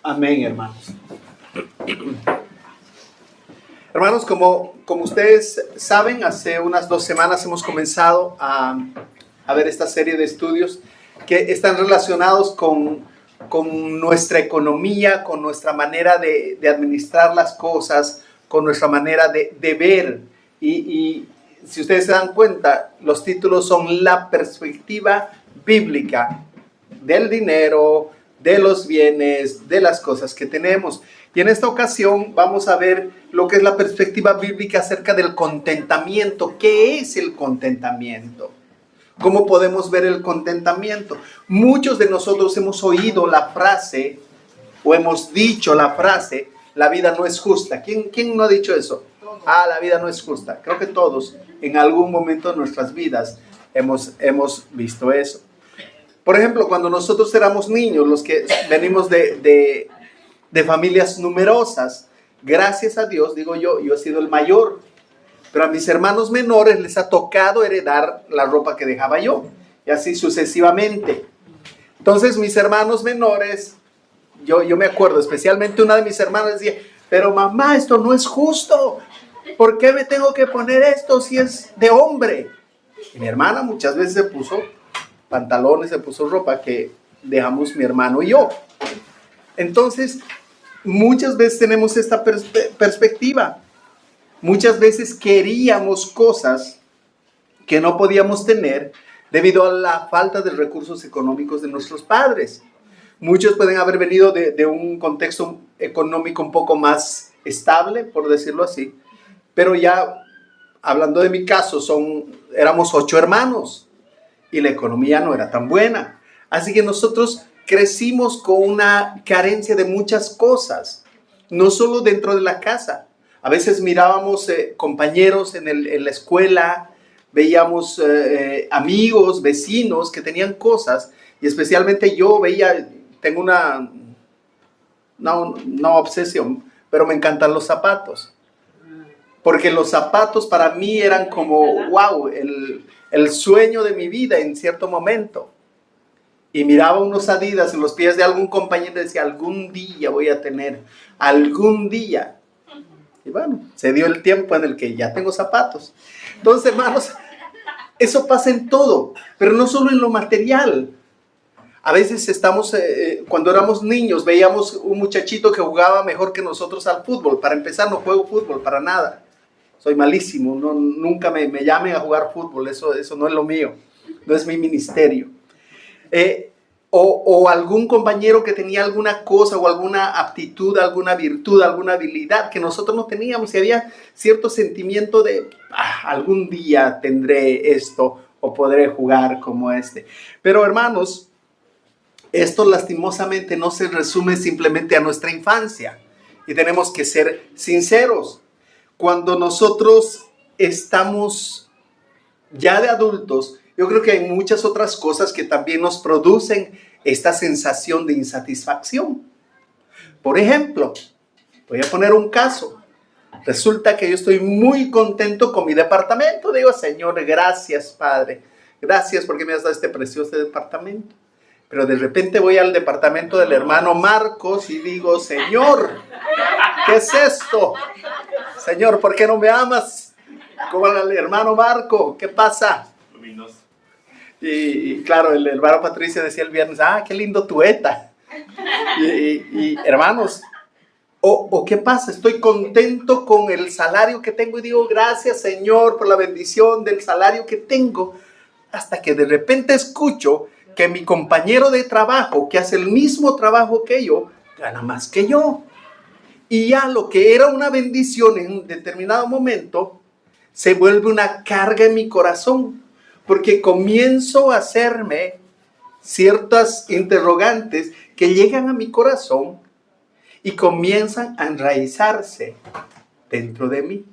Amén, hermanos. Hermanos, como ustedes saben, hace unas 2 semanas hemos comenzado a ver esta serie de estudios que están relacionados con nuestra economía, con nuestra manera de administrar las cosas, con nuestra manera de ver. Y si ustedes se dan cuenta, los títulos son la perspectiva bíblica del dinero, de los bienes, de las cosas que tenemos. Y en esta ocasión vamos a ver lo que es la perspectiva bíblica acerca del contentamiento. ¿Qué es el contentamiento? ¿Cómo podemos ver el contentamiento? Muchos de nosotros hemos oído la frase o hemos dicho la frase, la vida no es justa. ¿Quién no ha dicho eso? La vida no es justa. Creo que todos en algún momento de nuestras vidas hemos visto eso. Por ejemplo, cuando nosotros éramos niños, los que venimos de familias numerosas, gracias a Dios, digo yo he sido el mayor, pero a mis hermanos menores les ha tocado heredar la ropa que dejaba yo, y así sucesivamente. Entonces mis hermanos menores, yo me acuerdo, especialmente una de mis hermanas decía, pero mamá, esto no es justo, ¿por qué me tengo que poner esto si es de hombre? Y mi hermana muchas veces se puso pantalones, se puso ropa que dejamos mi hermano y yo. Entonces, muchas veces tenemos esta perspectiva. Muchas veces queríamos cosas que no podíamos tener debido a la falta de recursos económicos de nuestros padres. Muchos pueden haber venido de un contexto económico un poco más estable, por decirlo así. Pero ya, hablando de mi caso, éramos 8 hermanos. Y la economía no era tan buena. Así que nosotros crecimos con una carencia de muchas cosas, no solo dentro de la casa. A veces mirábamos compañeros en la escuela, veíamos amigos, vecinos que tenían cosas, y especialmente yo tengo una obsesión, pero me encantan los zapatos. Porque los zapatos para mí eran como, wow, el sueño de mi vida en cierto momento. Y miraba unos Adidas en los pies de algún compañero y decía, algún día voy a tener, algún día. Y bueno, se dio el tiempo en el que ya tengo zapatos. Entonces, hermanos, eso pasa en todo, pero no solo en lo material. A veces cuando éramos niños, veíamos un muchachito que jugaba mejor que nosotros al fútbol. Para empezar, no juego fútbol para nada. Soy malísimo, nunca me llamen a jugar fútbol, eso no es lo mío, no es mi ministerio. O algún compañero que tenía alguna cosa o alguna aptitud, alguna virtud, alguna habilidad que nosotros no teníamos, y había cierto sentimiento de algún día tendré esto o podré jugar como este. Pero hermanos, esto lastimosamente no se resume simplemente a nuestra infancia, y tenemos que ser sinceros. Cuando nosotros estamos ya de adultos, yo creo que hay muchas otras cosas que también nos producen esta sensación de insatisfacción. Por ejemplo, voy a poner un caso. Resulta que yo estoy muy contento con mi departamento. Digo, Señor, gracias, Padre. Gracias porque me has dado este precioso departamento. Pero de repente voy al departamento del hermano Marcos y digo, Señor, ¿qué es esto? Señor, ¿por qué no me amas como al hermano Marco? ¿Qué pasa? Luminoso. Y claro, el hermano Patricio decía el viernes, qué lindo tu ETA. Y hermanos, o ¿qué pasa? Estoy contento con el salario que tengo y digo, gracias Señor por la bendición del salario que tengo. Hasta que de repente escucho que mi compañero de trabajo, que hace el mismo trabajo que yo, gana más que yo. Y ya lo que era una bendición en un determinado momento, se vuelve una carga en mi corazón, porque comienzo a hacerme ciertas interrogantes que llegan a mi corazón y comienzan a enraizarse dentro de mí.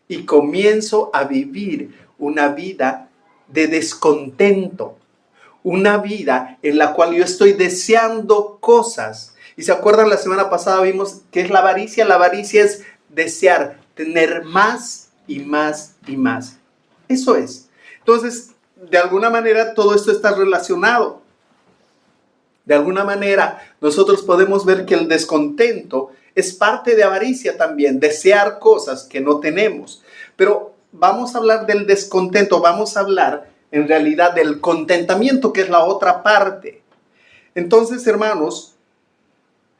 Y comienzo a vivir una vida de descontento, una vida en la cual yo estoy deseando cosas. Y se acuerdan, la semana pasada vimos qué es la avaricia. La avaricia es desear tener más y más y más. Eso es. Entonces, de alguna manera todo esto está relacionado. De alguna manera, nosotros podemos ver que el descontento es parte de avaricia también, desear cosas que no tenemos. Pero vamos a hablar del descontento, vamos a hablar en realidad del contentamiento, que es la otra parte. Entonces, hermanos,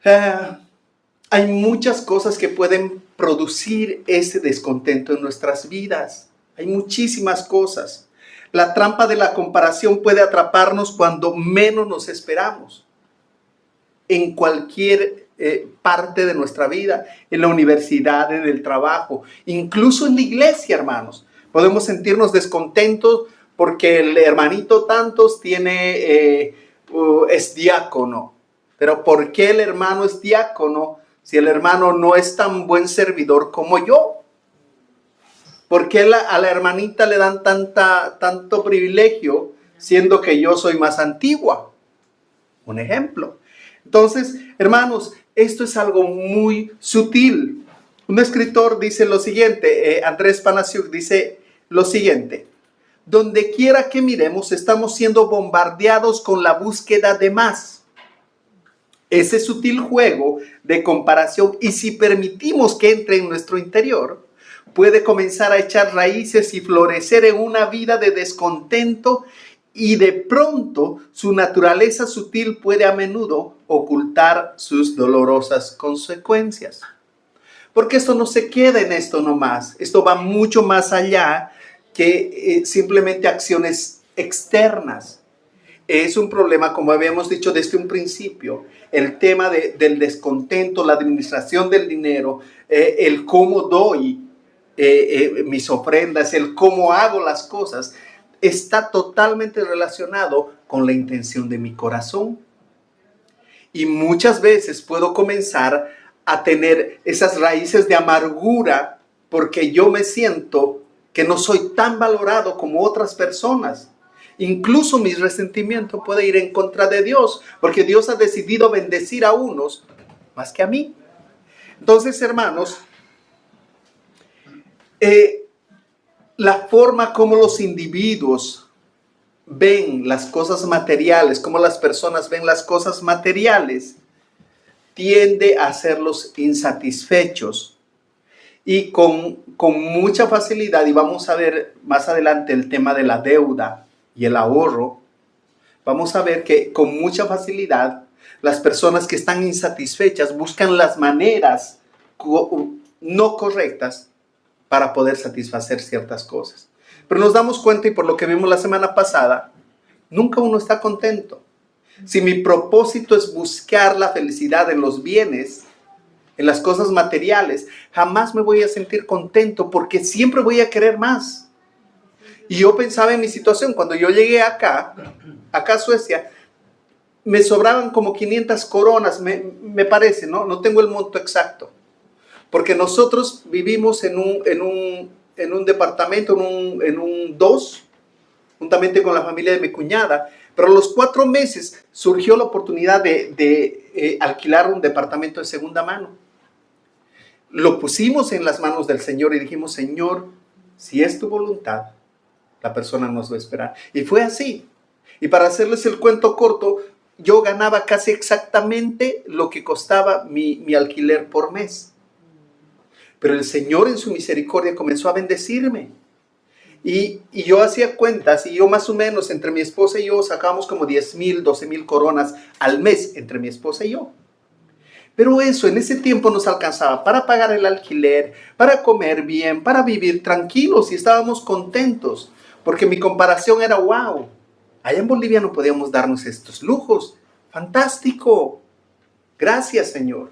hay muchas cosas que pueden producir ese descontento en nuestras vidas. Hay muchísimas cosas. La trampa de la comparación puede atraparnos cuando menos nos esperamos. En cualquier parte de nuestra vida, en la universidad, en el trabajo, incluso en la iglesia, hermanos. Podemos sentirnos descontentos porque el hermanito tantos es diácono. Pero ¿por qué el hermano es diácono si el hermano no es tan buen servidor como yo? ¿Por qué a la hermanita le dan tanto privilegio siendo que yo soy más antigua? Un ejemplo. Entonces, hermanos, esto es algo muy sutil. Un escritor dice lo siguiente, Andrés Panasiuk dice lo siguiente: donde quiera que miremos, estamos siendo bombardeados con la búsqueda de más. Ese sutil juego de comparación, y si permitimos que entre en nuestro interior, puede comenzar a echar raíces y florecer en una vida de descontento, y de pronto su naturaleza sutil puede a menudo ocultar sus dolorosas consecuencias. Porque esto no se queda en esto nomás, esto va mucho más allá que simplemente acciones externas. Es un problema, como habíamos dicho desde un principio, el tema del descontento, la administración del dinero, el cómo doy mis ofrendas, el cómo hago las cosas, está totalmente relacionado con la intención de mi corazón. Y muchas veces puedo comenzar a tener esas raíces de amargura porque yo me siento que no soy tan valorado como otras personas. Incluso mi resentimiento puede ir en contra de Dios, porque Dios ha decidido bendecir a unos más que a mí. Entonces, hermanos, la forma como los individuos ven las cosas materiales, como las personas ven las cosas materiales, tiende a hacerlos insatisfechos. Y con mucha facilidad, y vamos a ver más adelante el tema de la deuda y el ahorro, vamos a ver que con mucha facilidad las personas que están insatisfechas buscan las maneras no correctas para poder satisfacer ciertas cosas. Pero nos damos cuenta, y por lo que vimos la semana pasada, nunca uno está contento. Si mi propósito es buscar la felicidad en los bienes, en las cosas materiales, jamás me voy a sentir contento porque siempre voy a querer más. Y yo pensaba en mi situación, cuando yo llegué acá a Suecia, me sobraban como 500 coronas, me parece, no tengo el monto exacto. Porque nosotros vivimos en un departamento, en un 2, juntamente con la familia de mi cuñada. Pero a los 4 meses surgió la oportunidad de alquilar un departamento de segunda mano. Lo pusimos en las manos del Señor y dijimos: Señor, si es tu voluntad, la persona nos va a esperar. Y fue así. Y para hacerles el cuento corto, yo ganaba casi exactamente lo que costaba mi alquiler por mes. Pero el Señor en su misericordia comenzó a bendecirme. Y yo hacía cuentas, y yo más o menos entre mi esposa y yo sacábamos como 10,000, 12,000 coronas al mes entre mi esposa y yo. Pero eso en ese tiempo nos alcanzaba para pagar el alquiler, para comer bien, para vivir tranquilos, y estábamos contentos. Porque mi comparación era: wow, allá en Bolivia no podíamos darnos estos lujos. Fantástico. Gracias, Señor.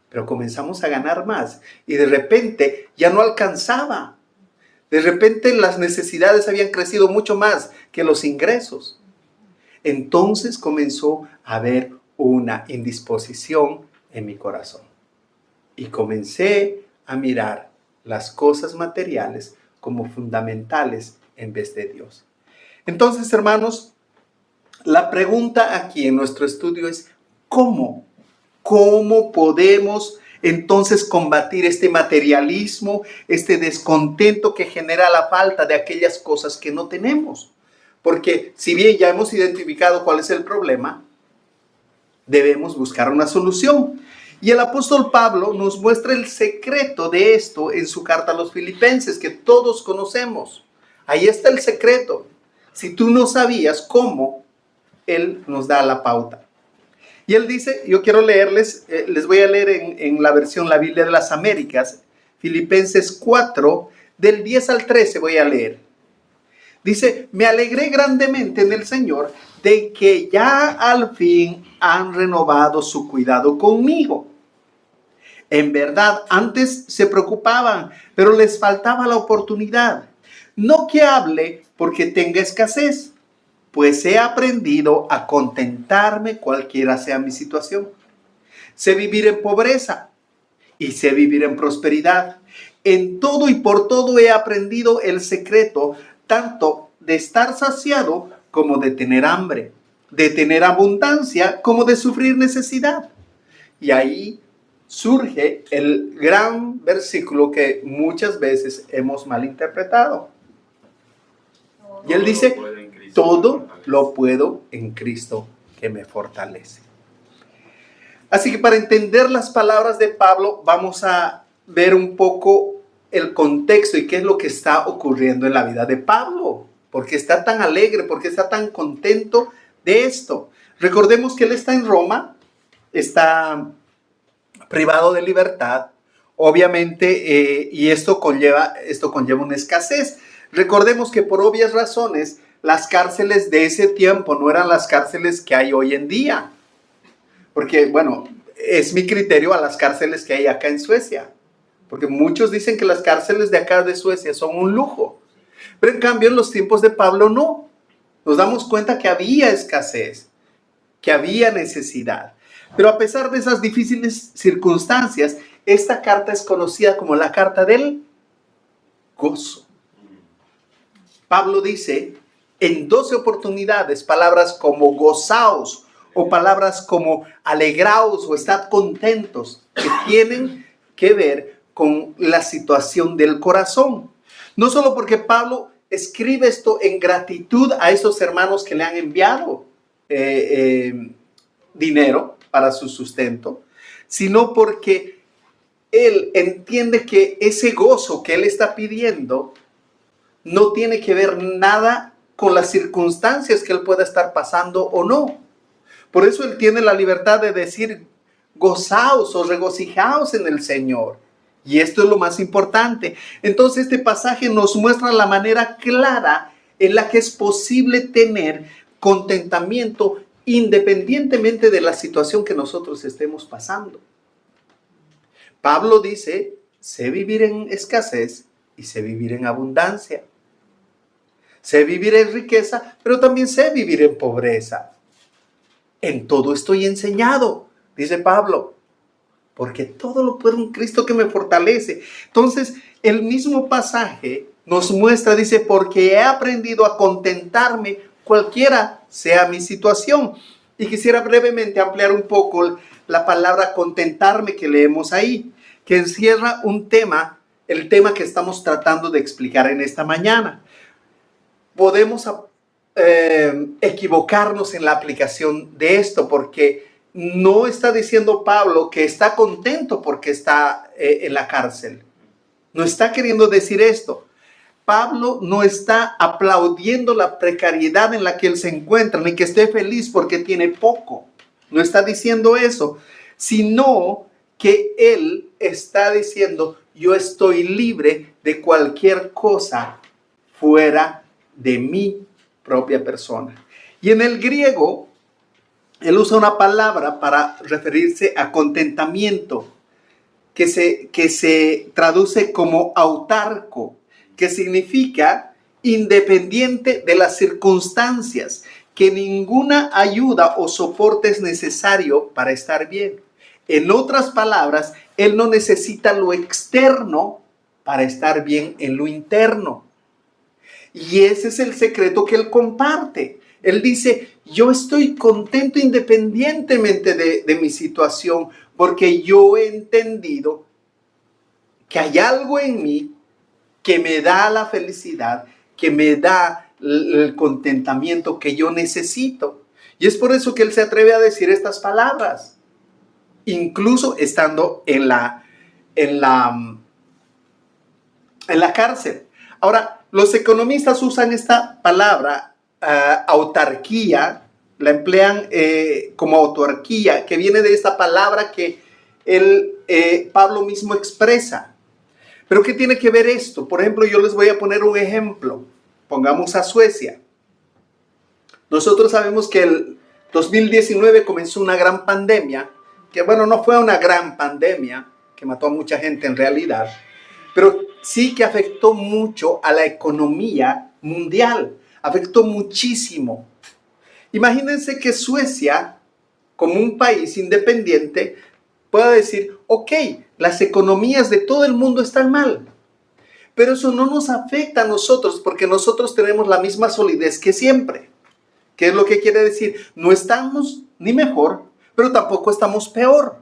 Pero comenzamos a ganar más y de repente ya no alcanzaba. De repente las necesidades habían crecido mucho más que los ingresos. Entonces comenzó a haber una indisposición en mi corazón. Y comencé a mirar las cosas materiales como fundamentales en vez de Dios. Entonces, hermanos, la pregunta aquí en nuestro estudio es: ¿cómo? ¿Cómo podemos entonces combatir este materialismo, este descontento que genera la falta de aquellas cosas que no tenemos? Porque si bien ya hemos identificado cuál es el problema, debemos buscar una solución. Y el apóstol Pablo nos muestra el secreto de esto en su carta a los Filipenses, que todos conocemos. Ahí está el secreto. Si tú no sabías cómo, él nos da la pauta. Y él dice, yo quiero leerles, les voy a leer en la versión La Biblia de las Américas, Filipenses 4, del 10 al 13 voy a leer. Dice, me alegré grandemente en el Señor de que ya al fin han renovado su cuidado conmigo. En verdad, antes se preocupaban, pero les faltaba la oportunidad. No que hable porque tenga escasez, pues he aprendido a contentarme cualquiera sea mi situación. Sé vivir en pobreza y sé vivir en prosperidad. En todo y por todo he aprendido el secreto, tanto de estar saciado como de tener hambre, de tener abundancia como de sufrir necesidad. Y ahí surge el gran versículo que muchas veces hemos malinterpretado. Y él dice, todo lo puedo en Cristo que me fortalece. Así que para entender las palabras de Pablo, vamos a ver un poco el contexto y qué es lo que está ocurriendo en la vida de Pablo. ¿Por qué está tan alegre? ¿Por qué está tan contento de esto? Recordemos que él está en Roma, está privado de libertad, obviamente, y esto conlleva una escasez. Recordemos que por obvias razones, las cárceles de ese tiempo no eran las cárceles que hay hoy en día. Porque, bueno, es mi criterio a las cárceles que hay acá en Suecia. Porque muchos dicen que las cárceles de acá de Suecia son un lujo. Pero en cambio, en los tiempos de Pablo no. Nos damos cuenta que había escasez, que había necesidad. Pero a pesar de esas difíciles circunstancias, esta carta es conocida como la carta del gozo. Pablo dice en 12 oportunidades palabras como gozaos o palabras como alegraos o estad contentos, que tienen que ver con la situación del corazón. No solo porque Pablo escribe esto en gratitud a esos hermanos que le han enviado dinero para su sustento, sino porque él entiende que ese gozo que él está pidiendo no tiene que ver nada con las circunstancias que él pueda estar pasando o no. Por eso él tiene la libertad de decir, gozaos o regocijaos en el Señor. Y esto es lo más importante. Entonces este pasaje nos muestra la manera clara en la que es posible tener contentamiento independientemente de la situación que nosotros estemos pasando. Pablo dice, sé vivir en escasez y sé vivir en abundancia. Sé vivir en riqueza, pero también sé vivir en pobreza. En todo estoy enseñado, dice Pablo, porque todo lo puedo en Cristo que me fortalece. Entonces, el mismo pasaje nos muestra, dice, porque he aprendido a contentarme cualquiera sea mi situación. Y quisiera brevemente ampliar un poco la palabra contentarme que leemos ahí, que encierra un tema, el tema que estamos tratando de explicar en esta mañana. Podemos equivocarnos en la aplicación de esto, porque no está diciendo Pablo que está contento porque está en la cárcel. No está queriendo decir esto. Pablo no está aplaudiendo la precariedad en la que él se encuentra, ni que esté feliz porque tiene poco. No está diciendo eso, sino que él está diciendo, yo estoy libre de cualquier cosa fuera de mi propia persona. Y en el griego, él usa una palabra para referirse a contentamiento, que se traduce como autarco, que significa independiente de las circunstancias, que ninguna ayuda o soporte es necesario para estar bien. En otras palabras, él no necesita lo externo para estar bien en lo interno. Y ese es el secreto que él comparte. Él dice, yo estoy contento independientemente de mi situación, porque yo he entendido que hay algo en mí que me da la felicidad, que me da el contentamiento que yo necesito. Y es por eso que él se atreve a decir estas palabras, incluso estando en la cárcel. Ahora, los economistas usan esta palabra, autarquía, la emplean como autarquía, que viene de esta palabra que Pablo mismo expresa. ¿Pero qué tiene que ver esto? Por ejemplo, yo les voy a poner un ejemplo. Pongamos a Suecia. Nosotros sabemos que el 2019 comenzó una gran pandemia, que bueno, no fue una gran pandemia, que mató a mucha gente en realidad, pero sí que afectó mucho a la economía mundial, afectó muchísimo. Imagínense que Suecia, como un país independiente, pueda decir, ok, las economías de todo el mundo están mal, pero eso no nos afecta a nosotros porque nosotros tenemos la misma solidez que siempre. ¿Qué es lo que quiere decir? No estamos ni mejor, pero tampoco estamos peor.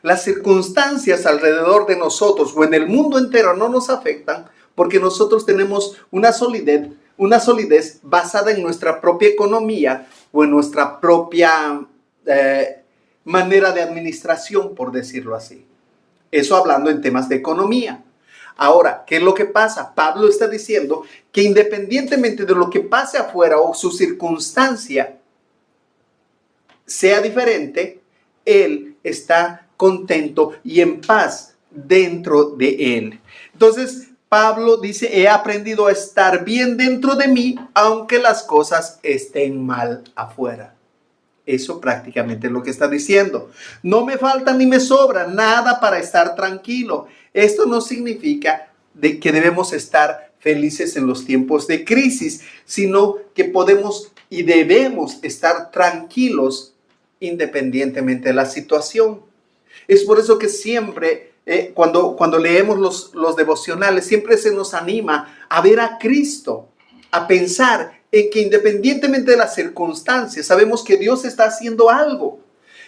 Las circunstancias alrededor de nosotros o en el mundo entero no nos afectan porque nosotros tenemos una solidez basada en nuestra propia economía o en nuestra propia manera de administración, por decirlo así. Eso hablando en temas de economía. Ahora, ¿qué es lo que pasa? Pablo está diciendo que independientemente de lo que pase afuera o su circunstancia sea diferente, él está contento y en paz dentro de él. Entonces, Pablo dice, he aprendido a estar bien dentro de mí, aunque las cosas estén mal afuera. Eso prácticamente es lo que está diciendo. No me falta ni me sobra nada para estar tranquilo. Esto no significa que debemos estar felices en los tiempos de crisis, sino que podemos y debemos estar tranquilos independientemente de la situación. Es por eso que siempre, cuando leemos los devocionales, siempre se nos anima a ver a Cristo, a pensar en que independientemente de las circunstancias, sabemos que Dios está haciendo algo.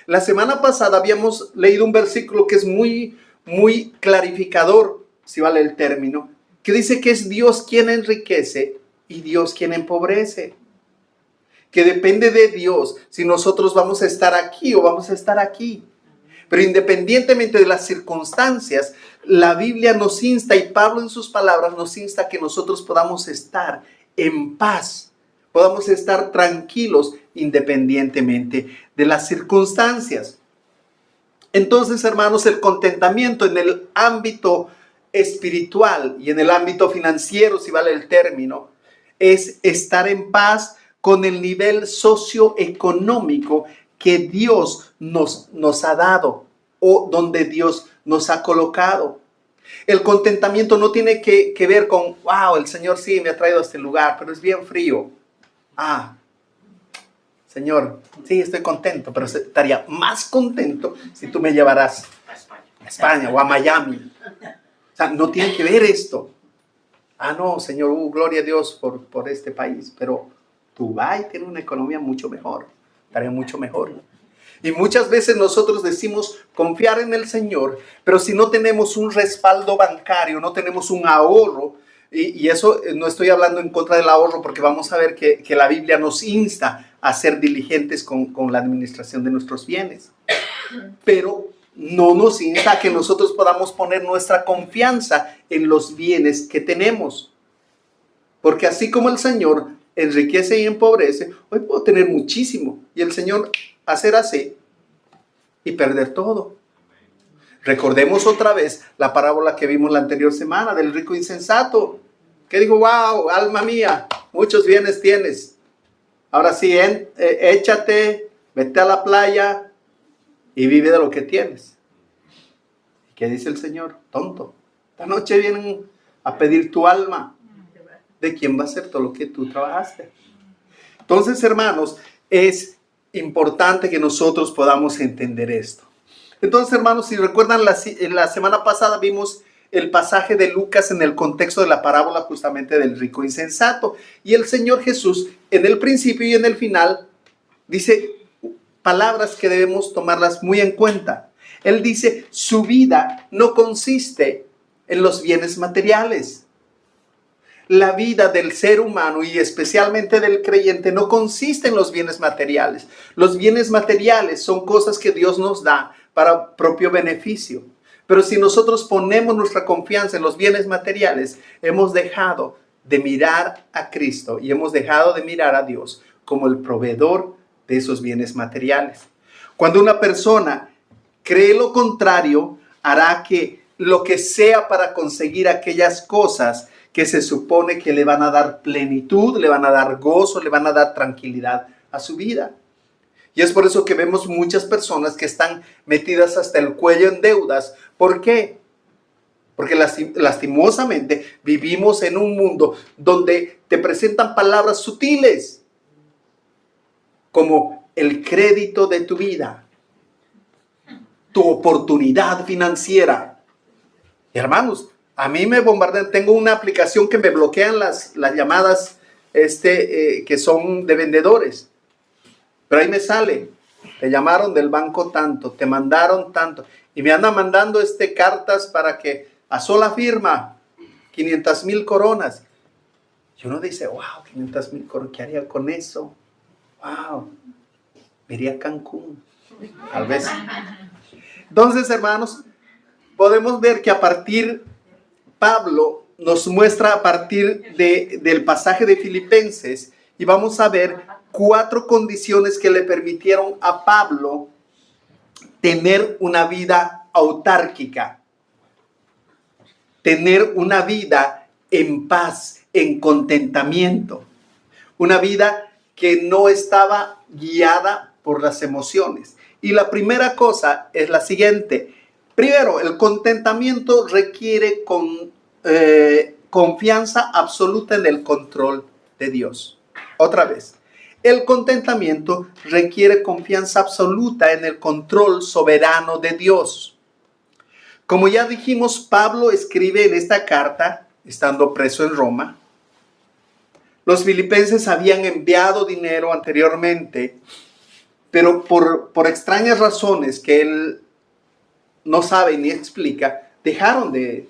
La semana pasada habíamos leído un versículo que es muy, muy clarificador, si vale el término, que dice que es Dios quien enriquece y Dios quien empobrece. Que depende de Dios si nosotros vamos a estar aquí o vamos a estar aquí. Pero independientemente de las circunstancias, la Biblia nos insta y Pablo en sus palabras nos insta que nosotros podamos estar en paz, podamos estar tranquilos independientemente de las circunstancias. Entonces, hermanos, el contentamiento en el ámbito espiritual y en el ámbito financiero, si vale el término, es estar en paz con el nivel socioeconómico que Dios nos ha dado o donde Dios nos ha colocado. El contentamiento no tiene que ver con, wow, el Señor sí me ha traído a este lugar, pero es bien frío. Señor, sí, estoy contento, pero estaría más contento si tú me llevaras a España o a Miami. O sea, no tiene que ver esto. No, Señor, gloria a Dios por este país, pero Dubái tiene una economía mucho mejor, estaría mucho mejor. Y muchas veces nosotros decimos confiar en el Señor, pero si no tenemos un respaldo bancario, no tenemos un ahorro, y eso no estoy hablando en contra del ahorro, porque vamos a ver que la Biblia nos insta a ser diligentes con la administración de nuestros bienes. Pero no nos insta a que nosotros podamos poner nuestra confianza en los bienes que tenemos. Porque así como el Señor enriquece y empobrece, hoy puedo tener muchísimo y el Señor hacer así y perder todo. Recordemos otra vez la parábola que vimos la anterior semana del rico insensato, que dijo, wow, alma mía, muchos bienes tienes. Ahora sí, échate, vete a la playa y vive de lo que tienes. ¿Y qué dice el Señor? Tonto, esta noche vienen a pedir tu alma. ¿De quién va a ser todo lo que tú trabajaste? Entonces, hermanos, es importante que nosotros podamos entender esto. Entonces, hermanos, si recuerdan, la semana pasada vimos el pasaje de Lucas en el contexto de la parábola justamente del rico insensato. Y el Señor Jesús, en el principio y en el final, dice palabras que debemos tomarlas muy en cuenta. Él dice, su vida no consiste en los bienes materiales. la vida del ser humano y especialmente del creyente no consiste en los bienes materiales. Los bienes materiales son cosas que Dios nos da para propio beneficio. Pero si nosotros ponemos nuestra confianza en los bienes materiales, hemos dejado de mirar a Cristo y hemos dejado de mirar a Dios como el proveedor de esos bienes materiales. Cuando una persona cree lo contrario, hará que lo que sea para conseguir aquellas cosas que se supone que le van a dar plenitud, le van a dar gozo, le van a dar tranquilidad a su vida. Y es por eso que vemos muchas personas que están metidas hasta el cuello en deudas. ¿Por qué? Porque lastimosamente vivimos en un mundo donde te presentan palabras sutiles como el crédito de tu vida, tu oportunidad financiera. Y hermanos, a mí me bombardean. Tengo una aplicación que me bloquean las llamadas que son de vendedores. Pero ahí me sale, te llamaron del banco tanto, te mandaron tanto. Y me andan mandando cartas para que a sola firma, 500,000 coronas. Y uno dice, wow, 500,000 coronas, ¿qué haría con eso? Wow, me iría a Cancún, tal vez. Entonces, hermanos, podemos ver que Pablo nos muestra a partir del pasaje de Filipenses, y vamos a ver 4 condiciones que le permitieron a Pablo tener una vida autárquica, tener una vida en paz, en contentamiento, una vida que no estaba guiada por las emociones. Y la primera cosa es la siguiente. Primero, el contentamiento requiere confianza absoluta en el control de Dios. Otra vez, el contentamiento requiere confianza absoluta en el control soberano de Dios. Como ya dijimos, Pablo escribe en esta carta, estando preso en Roma. Los filipenses habían enviado dinero anteriormente, pero por extrañas razones que él no sabe ni explica, dejaron de...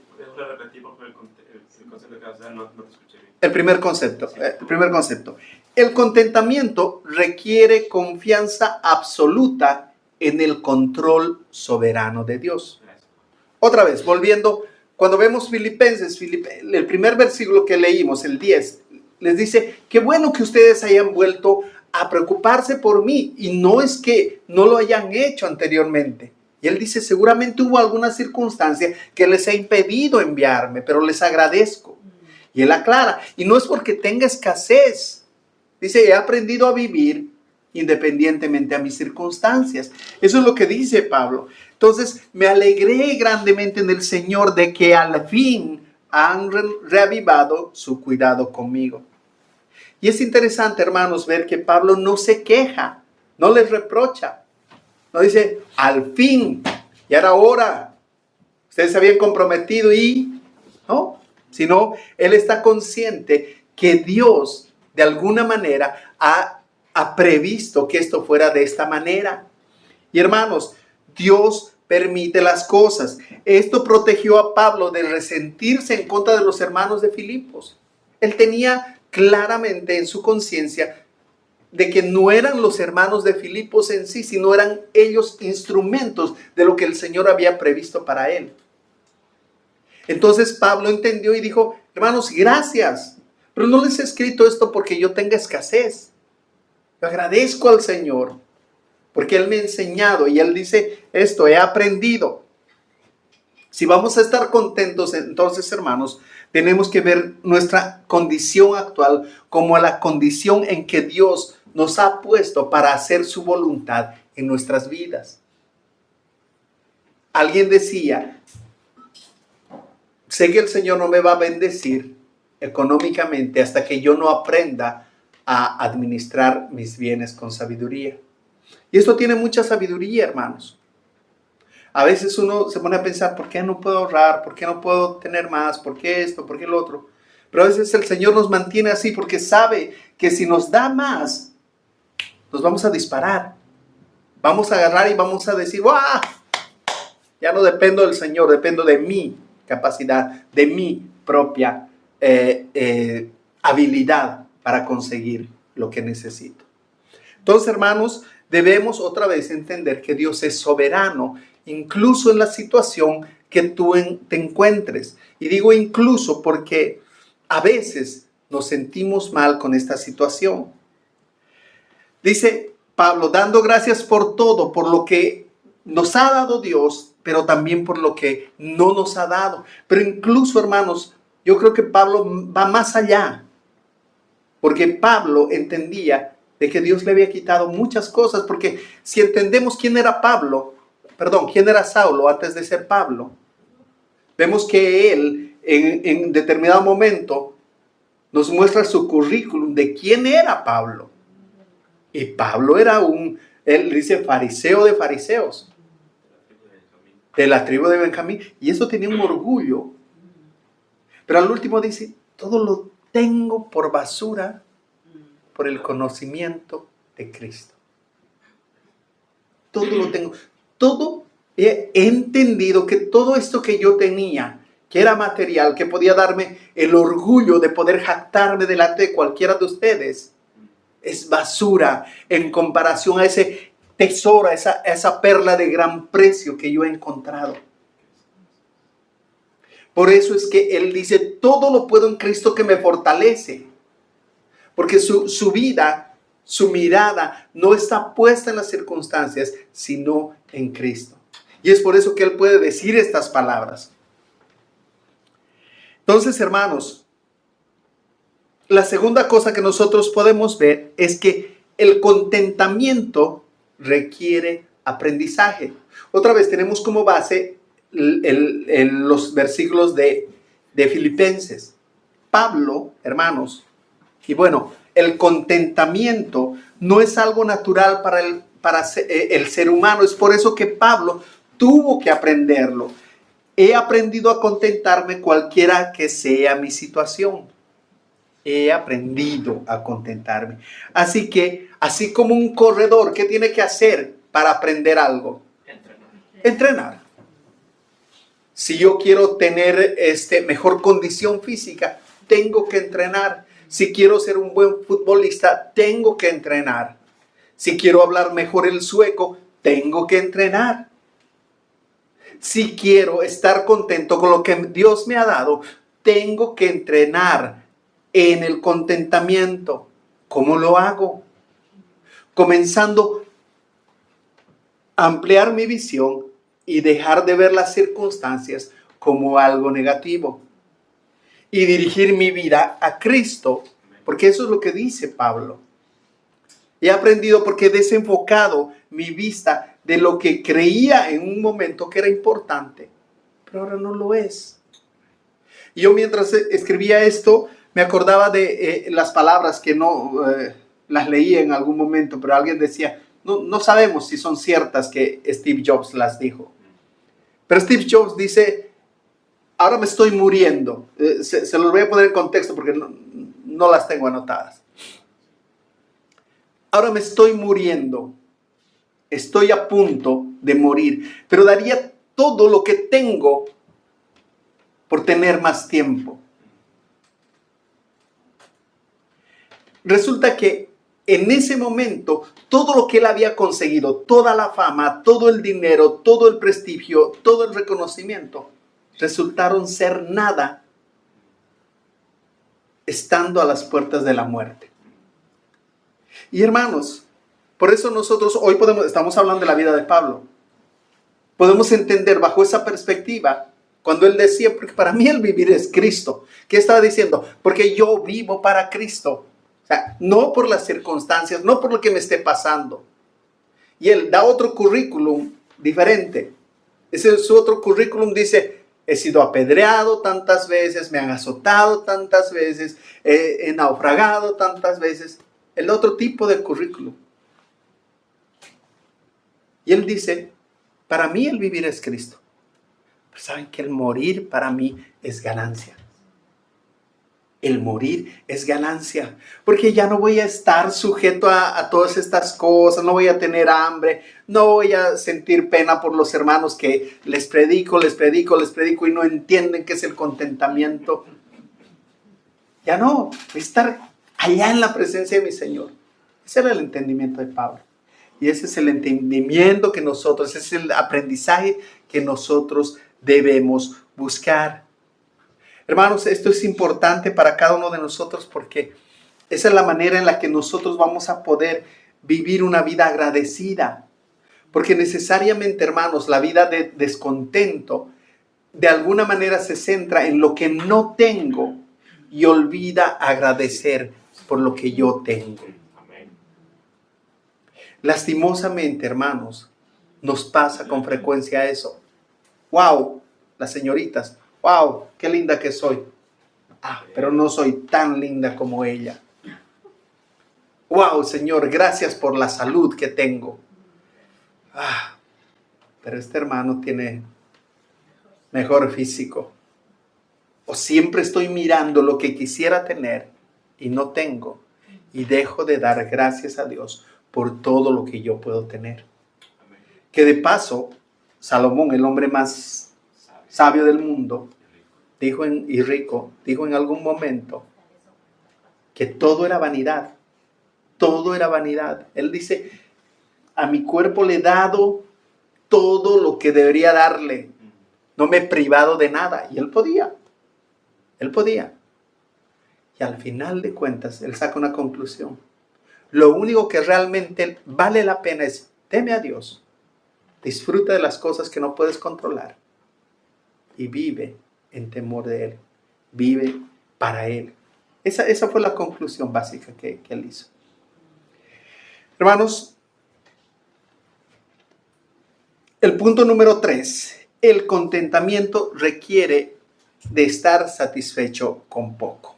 El primer concepto. El contentamiento requiere confianza absoluta en el control soberano de Dios. Otra vez, volviendo, cuando vemos Filipenses, el primer versículo que leímos, el 10, les dice, qué bueno que ustedes hayan vuelto a preocuparse por mí, y no es que no lo hayan hecho anteriormente. Y él dice, seguramente hubo alguna circunstancia que les ha impedido enviarme, pero les agradezco. Y él aclara, y no es porque tenga escasez. Dice, he aprendido a vivir independientemente a mis circunstancias. Eso es lo que dice Pablo. Entonces, me alegré grandemente en el Señor de que al fin han reavivado su cuidado conmigo. Y es interesante, hermanos, ver que Pablo no se queja, no les reprocha. No dice, al fin, ya era hora. Ustedes se habían comprometido y... No, sino él está consciente que Dios de alguna manera ha previsto que esto fuera de esta manera. Y hermanos, Dios permite las cosas. Esto protegió a Pablo de resentirse en contra de los hermanos de Filipos. Él tenía claramente en su conciencia de que no eran los hermanos de Filipos en sí, sino eran ellos instrumentos de lo que el Señor había previsto para él. Entonces Pablo entendió y dijo, hermanos, gracias, pero no les he escrito esto porque yo tenga escasez. Yo agradezco al Señor porque Él me ha enseñado, y Él dice esto, he aprendido. Si vamos a estar contentos, entonces, hermanos, tenemos que ver nuestra condición actual como la condición en que Dios nos ha puesto para hacer su voluntad en nuestras vidas. Alguien decía, sé que el Señor no me va a bendecir económicamente hasta que yo no aprenda a administrar mis bienes con sabiduría. Y esto tiene mucha sabiduría, hermanos. A veces uno se pone a pensar, ¿por qué no puedo ahorrar? ¿Por qué no puedo tener más? ¿Por qué esto? ¿Por qué lo otro? Pero a veces el Señor nos mantiene así porque sabe que si nos da más, nos vamos a disparar. Vamos a agarrar y vamos a decir, ¡ah! Ya no dependo del Señor, dependo de mi capacidad, de mi propia habilidad para conseguir lo que necesito. Entonces, hermanos, debemos otra vez entender que Dios es soberano, incluso en la situación que tú te encuentres. Y digo incluso porque a veces nos sentimos mal con esta situación. Dice Pablo, dando gracias por todo, por lo que nos ha dado Dios, pero también por lo que no nos ha dado. Pero incluso, hermanos, yo creo que Pablo va más allá, porque Pablo entendía de que Dios le había quitado muchas cosas, porque si entendemos quién era quién era Saulo antes de ser Pablo, vemos que él en determinado momento nos muestra su currículum de quién era Pablo. Y Pablo era él dice fariseo de fariseos, de la tribu de Benjamín, y eso tenía un orgullo. Pero al último dice, todo lo tengo por basura por el conocimiento de Cristo. Todo lo tengo. Todo he entendido que todo esto que yo tenía, que era material, que podía darme el orgullo de poder jactarme delante de cualquiera de ustedes, es basura en comparación a ese tesoro, a esa perla de gran precio que yo he encontrado. Por eso es que él dice, todo lo puedo en Cristo que me fortalece. Porque su vida, su mirada no está puesta en las circunstancias, sino en Cristo. Y es por eso que él puede decir estas palabras. Entonces, hermanos, la segunda cosa que nosotros podemos ver es que el contentamiento requiere aprendizaje. Otra vez tenemos como base los versículos de Filipenses. Pablo, hermanos, y bueno, el contentamiento no es algo natural para el ser humano. Es por eso que Pablo tuvo que aprenderlo. He aprendido a contentarme cualquiera que sea mi situación. He aprendido a contentarme. Así que, así como un corredor, ¿qué tiene que hacer para aprender algo? Entrenar. Si yo quiero tener mejor condición física, tengo que entrenar. Si quiero ser un buen futbolista, tengo que entrenar. Si quiero hablar mejor el sueco, tengo que entrenar. Si quiero estar contento con lo que Dios me ha dado, tengo que entrenar en el contentamiento. ¿Cómo lo hago? Comenzando a ampliar mi visión y dejar de ver las circunstancias como algo negativo. Y dirigir mi vida a Cristo, porque eso es lo que dice Pablo. He aprendido porque he desenfocado mi vista de lo que creía en un momento que era importante, pero ahora no lo es. Y yo mientras escribía esto, me acordaba de las palabras que no las leí en algún momento, pero alguien decía, no sabemos si son ciertas que Steve Jobs las dijo. Pero Steve Jobs dice, ahora me estoy muriendo. Se los voy a poner en contexto porque no las tengo anotadas. Ahora me estoy muriendo. Estoy a punto de morir. Pero daría todo lo que tengo por tener más tiempo. Resulta que en ese momento, todo lo que él había conseguido, toda la fama, todo el dinero, todo el prestigio, todo el reconocimiento, resultaron ser nada estando a las puertas de la muerte. Y hermanos, por eso nosotros hoy estamos hablando de la vida de Pablo. Podemos entender bajo esa perspectiva, cuando él decía, porque para mí el vivir es Cristo. ¿Qué estaba diciendo? Porque yo vivo para Cristo. O sea, no por las circunstancias, no por lo que me esté pasando. Y él da otro currículum diferente. Su otro currículum dice, he sido apedreado tantas veces, me han azotado tantas veces, he naufragado tantas veces. El otro tipo de currículum. Y él dice, para mí el vivir es Cristo. Pero saben que el morir para mí es ganancia. El morir es ganancia, porque ya no voy a estar sujeto a todas estas cosas, no voy a tener hambre, no voy a sentir pena por los hermanos que les predico y no entienden qué es el contentamiento. Ya no, estar allá en la presencia de mi Señor. Ese era el entendimiento de Pablo. Y ese es el entendimiento que nosotros, ese es el aprendizaje que nosotros debemos buscar. Hermanos, esto es importante para cada uno de nosotros porque esa es la manera en la que nosotros vamos a poder vivir una vida agradecida. Porque necesariamente, hermanos, la vida de descontento de alguna manera se centra en lo que no tengo y olvida agradecer por lo que yo tengo. Lastimosamente, hermanos, nos pasa con frecuencia eso. ¡Wow! Las señoritas, ¡wow! ¡Qué linda que soy! Ah, pero no soy tan linda como ella. ¡Wow, Señor! Gracias por la salud que tengo. Ah, pero este hermano tiene mejor físico. O siempre estoy mirando lo que quisiera tener y no tengo. Y dejo de dar gracias a Dios por todo lo que yo puedo tener. Que de paso, Salomón, el hombre más sabio del mundo, dijo en algún momento que todo era vanidad. Todo era vanidad. Él dice, a mi cuerpo le he dado todo lo que debería darle. No me he privado de nada. Y él podía. Él podía. Y al final de cuentas, él saca una conclusión. Lo único que realmente vale la pena es teme a Dios. Disfruta de las cosas que no puedes controlar. Y vive en temor de Él. Vive para Él. Esa fue la conclusión básica que él hizo. Hermanos, el punto número 3. El contentamiento requiere de estar satisfecho con poco.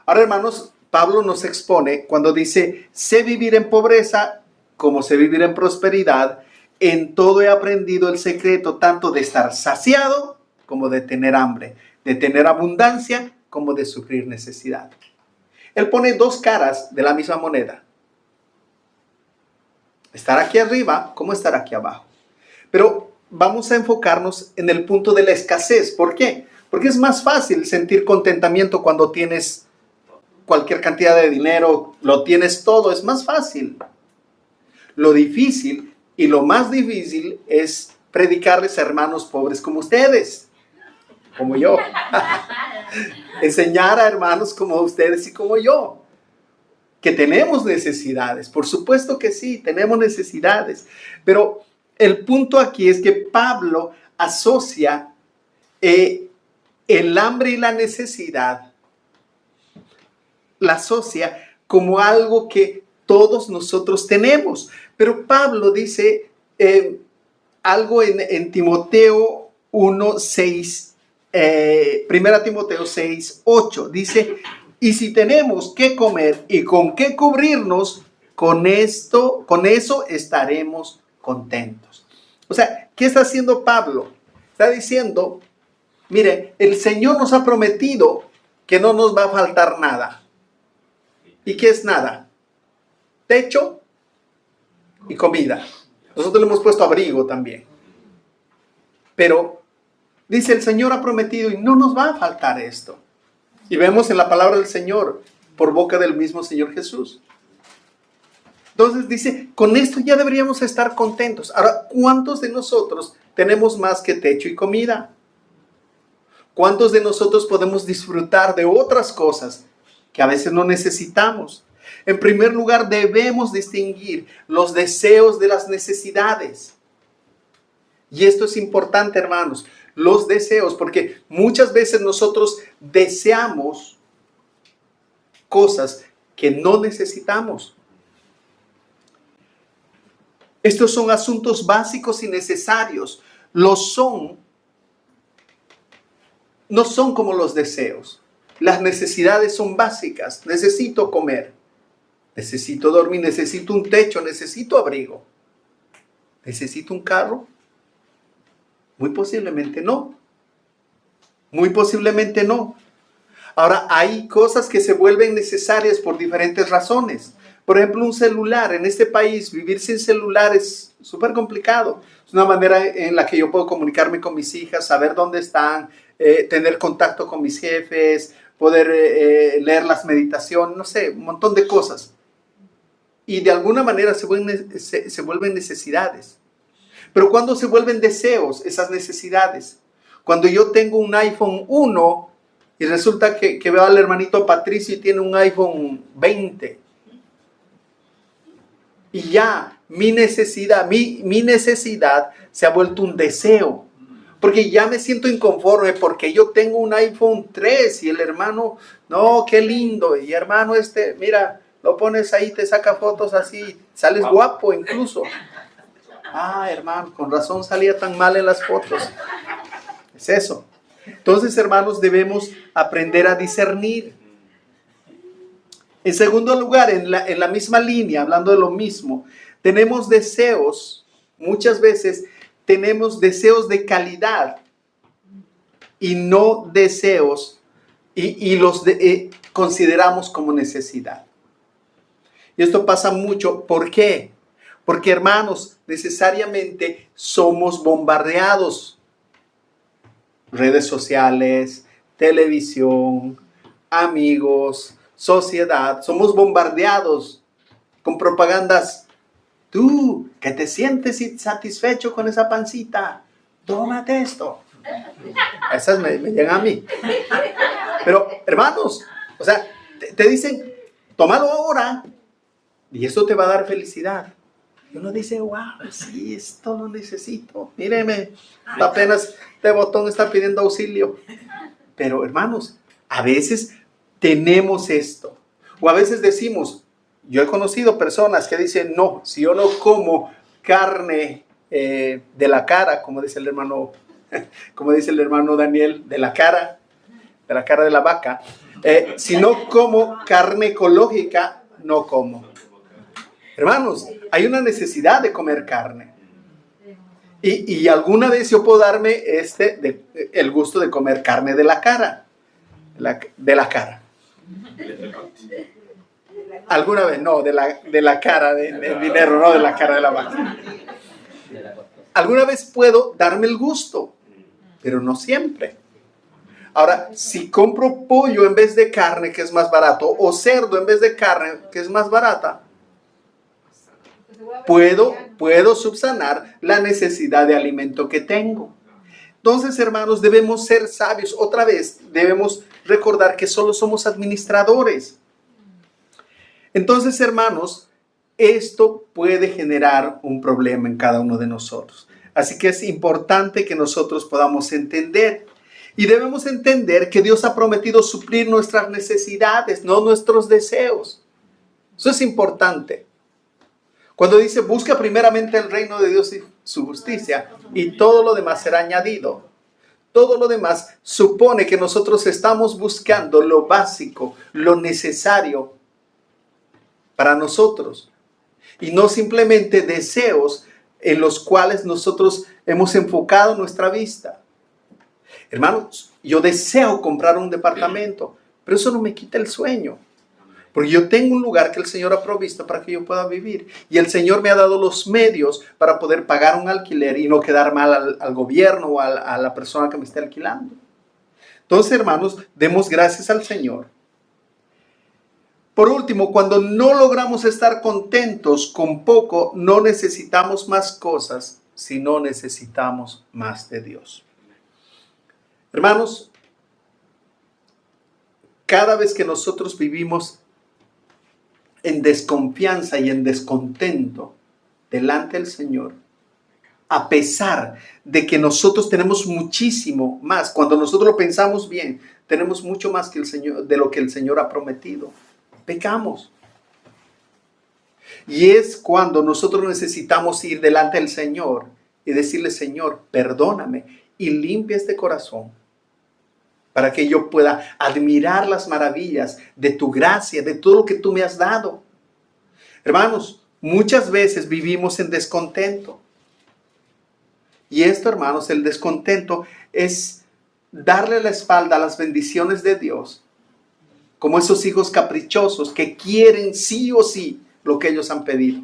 Ahora, hermanos, Pablo nos expone cuando dice, sé vivir en pobreza como sé vivir en prosperidad. En todo he aprendido el secreto tanto de estar saciado como de tener hambre, de tener abundancia como de sufrir necesidad. Él pone dos caras de la misma moneda. Estar aquí arriba como estar aquí abajo. Pero vamos a enfocarnos en el punto de la escasez. ¿Por qué? Porque es más fácil sentir contentamiento cuando tienes cualquier cantidad de dinero, lo tienes todo, es más fácil. Lo difícil y lo más difícil es predicarles a hermanos pobres como ustedes, como yo. Enseñar a hermanos como ustedes y como yo, que tenemos necesidades. Por supuesto que sí, tenemos necesidades. Pero el punto aquí es que Pablo asocia el hambre y la necesidad, la asocia como algo que todos nosotros tenemos. Pero Pablo dice algo en Timoteo 1:6, 1 Timoteo 6:8. Dice, y si tenemos qué comer y con qué cubrirnos, con eso estaremos contentos. O sea, ¿qué está haciendo Pablo? Está diciendo, mire, el Señor nos ha prometido que no nos va a faltar nada. ¿Y qué es nada? Techo y comida. Nosotros le hemos puesto abrigo también. Pero dice, el Señor ha prometido y no nos va a faltar esto. Y vemos en la palabra del Señor, por boca del mismo Señor Jesús. Entonces dice, con esto ya deberíamos estar contentos. Ahora, ¿cuántos de nosotros tenemos más que techo y comida? ¿Cuántos de nosotros podemos disfrutar de otras cosas que a veces no necesitamos? En primer lugar, debemos distinguir los deseos de las necesidades. Y esto es importante, hermanos, los deseos, porque muchas veces nosotros deseamos cosas que no necesitamos. Estos son asuntos básicos y necesarios. No son como los deseos. Las necesidades son básicas. Necesito comer, necesito dormir, necesito un techo, necesito abrigo. ¿Necesito un carro? Muy posiblemente no. Muy posiblemente no. Ahora, hay cosas que se vuelven necesarias por diferentes razones. Por ejemplo, un celular. En este país, vivir sin celular es súper complicado. Es una manera en la que yo puedo comunicarme con mis hijas, saber dónde están, tener contacto con mis jefes, poder leer las meditaciones, no sé, un montón de cosas. Y de alguna manera se vuelven necesidades. Pero ¿cuándo se vuelven deseos esas necesidades? Cuando yo tengo un iPhone 1 y resulta que veo al hermanito Patricio y tiene un iPhone 20. Y ya mi necesidad se ha vuelto un deseo. Porque ya me siento inconforme porque yo tengo un iPhone 3 y el hermano, no, qué lindo. Y hermano, mira, lo pones ahí, te saca fotos así, sales guapo incluso. Ah, hermano, con razón salía tan mal en las fotos. Es eso. Entonces, hermanos, debemos aprender a discernir. En segundo lugar, en la misma línea, hablando de lo mismo, tenemos deseos, muchas veces tenemos deseos de calidad y no deseos y los consideramos como necesidad. Y esto pasa mucho. ¿Por qué? Porque, hermanos, necesariamente somos bombardeados. Redes sociales, televisión, amigos, sociedad. Somos bombardeados con propagandas. Tú, que te sientes satisfecho con esa pancita, tómate esto. Esas me llegan a mí. Pero, hermanos, o sea, te dicen, tómalo ahora y eso te va a dar felicidad. Y uno dice, wow, sí, esto lo necesito. Míreme, apenas este botón está pidiendo auxilio. Pero, hermanos, a veces tenemos esto. O a veces decimos, yo he conocido personas que dicen, no, si yo no como carne de la cara, como dice el hermano Daniel, de la cara de la vaca, si no como carne ecológica, no como. Hermanos, hay una necesidad de comer carne. Y alguna vez yo puedo darme el gusto de comer carne de la cara. De la cara. Alguna vez, no, de la cara del dinero, no de la cara de la vaca. Alguna vez puedo darme el gusto, pero no siempre. Ahora, si compro pollo en vez de carne, que es más barato, o cerdo en vez de carne, que es más barata, puedo subsanar la necesidad de alimento que tengo. Entonces, hermanos, debemos ser sabios. Otra vez, debemos recordar que solo somos administradores. Entonces, hermanos, esto puede generar un problema en cada uno de nosotros. Así que es importante que nosotros podamos entender. Y debemos entender que Dios ha prometido suplir nuestras necesidades, no nuestros deseos. Eso es importante. Cuando dice, busca primeramente el reino de Dios y su justicia, y todo lo demás será añadido. Todo lo demás supone que nosotros estamos buscando lo básico, lo necesario para nosotros. Y no simplemente deseos en los cuales nosotros hemos enfocado nuestra vista. Hermanos, yo deseo comprar un departamento, pero eso no me quita el sueño. Porque yo tengo un lugar que el Señor ha provisto para que yo pueda vivir. Y el Señor me ha dado los medios para poder pagar un alquiler y no quedar mal al gobierno o a la persona que me esté alquilando. Entonces, hermanos, demos gracias al Señor. Por último, cuando no logramos estar contentos con poco, no necesitamos más cosas, sino necesitamos más de Dios. Hermanos, cada vez que nosotros vivimos en desconfianza y en descontento delante del Señor, a pesar de que nosotros tenemos muchísimo más, cuando nosotros lo pensamos bien, tenemos mucho más que el Señor, de lo que el Señor ha prometido, pecamos. Y es cuando nosotros necesitamos ir delante del Señor y decirle, Señor, perdóname y limpia este corazón para que yo pueda admirar las maravillas de tu gracia, de todo lo que tú me has dado. Hermanos, muchas veces vivimos en descontento. Y esto, hermanos, el descontento es darle la espalda a las bendiciones de Dios, como esos hijos caprichosos que quieren sí o sí lo que ellos han pedido.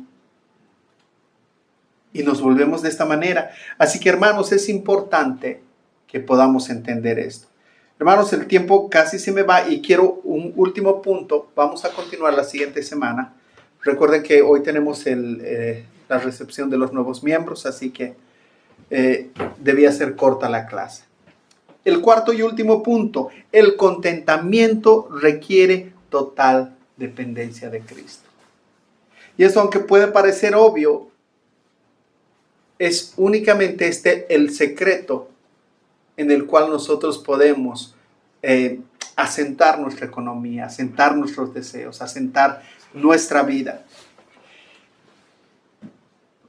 Y nos volvemos de esta manera. Así que, hermanos, es importante que podamos entender esto. Hermanos, el tiempo casi se me va y quiero un último punto. Vamos a continuar la siguiente semana. Recuerden que hoy tenemos la recepción de los nuevos miembros, así que debía ser corta la clase. El cuarto y último punto, el contentamiento requiere total dependencia de Cristo. Y eso, aunque puede parecer obvio, es únicamente el secreto en el cual nosotros podemos asentar nuestra economía, asentar nuestros deseos, asentar nuestra vida.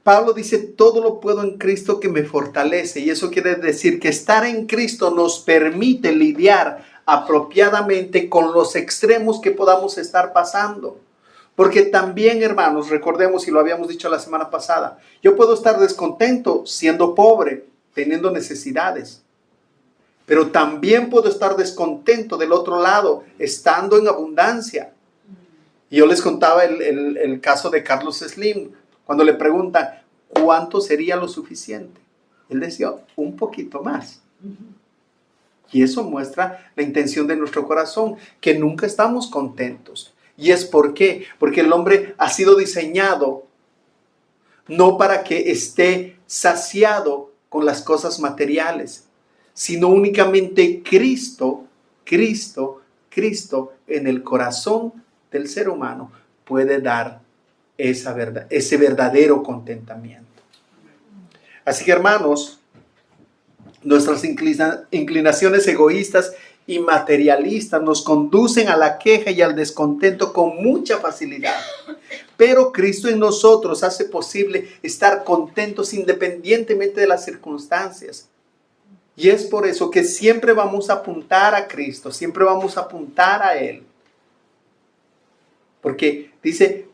Pablo dice, todo lo puedo en Cristo que me fortalece. Y eso quiere decir que estar en Cristo nos permite lidiar apropiadamente con los extremos que podamos estar pasando. Porque también, hermanos, recordemos, y lo habíamos dicho la semana pasada, yo puedo estar descontento siendo pobre, teniendo necesidades. Pero también puedo estar descontento del otro lado, estando en abundancia. Y yo les contaba el caso de Carlos Slim, cuando le preguntan, ¿cuánto sería lo suficiente? Él decía, un poquito más. Y eso muestra la intención de nuestro corazón, que nunca estamos contentos. ¿Y es por qué? Porque el hombre ha sido diseñado no para que esté saciado con las cosas materiales, sino únicamente Cristo en el corazón del ser humano puede dar esa verdad, ese verdadero contentamiento. Así que, hermanos, nuestras inclinaciones egoístas y materialistas nos conducen a la queja y al descontento con mucha facilidad. Pero Cristo en nosotros hace posible estar contentos independientemente de las circunstancias. Y es por eso que siempre vamos a apuntar a Cristo, siempre vamos a apuntar a Él. Porque dice,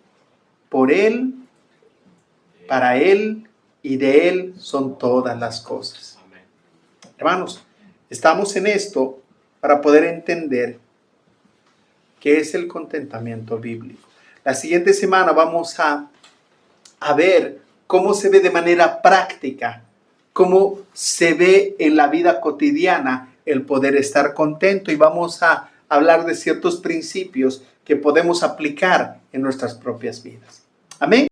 por Él, para Él y de Él son todas las cosas. Hermanos, estamos en esto para poder entender qué es el contentamiento bíblico. La siguiente semana vamos a ver cómo se ve de manera práctica, cómo se ve en la vida cotidiana el poder estar contento, y vamos a hablar de ciertos principios que podemos aplicar en nuestras propias vidas. Amén.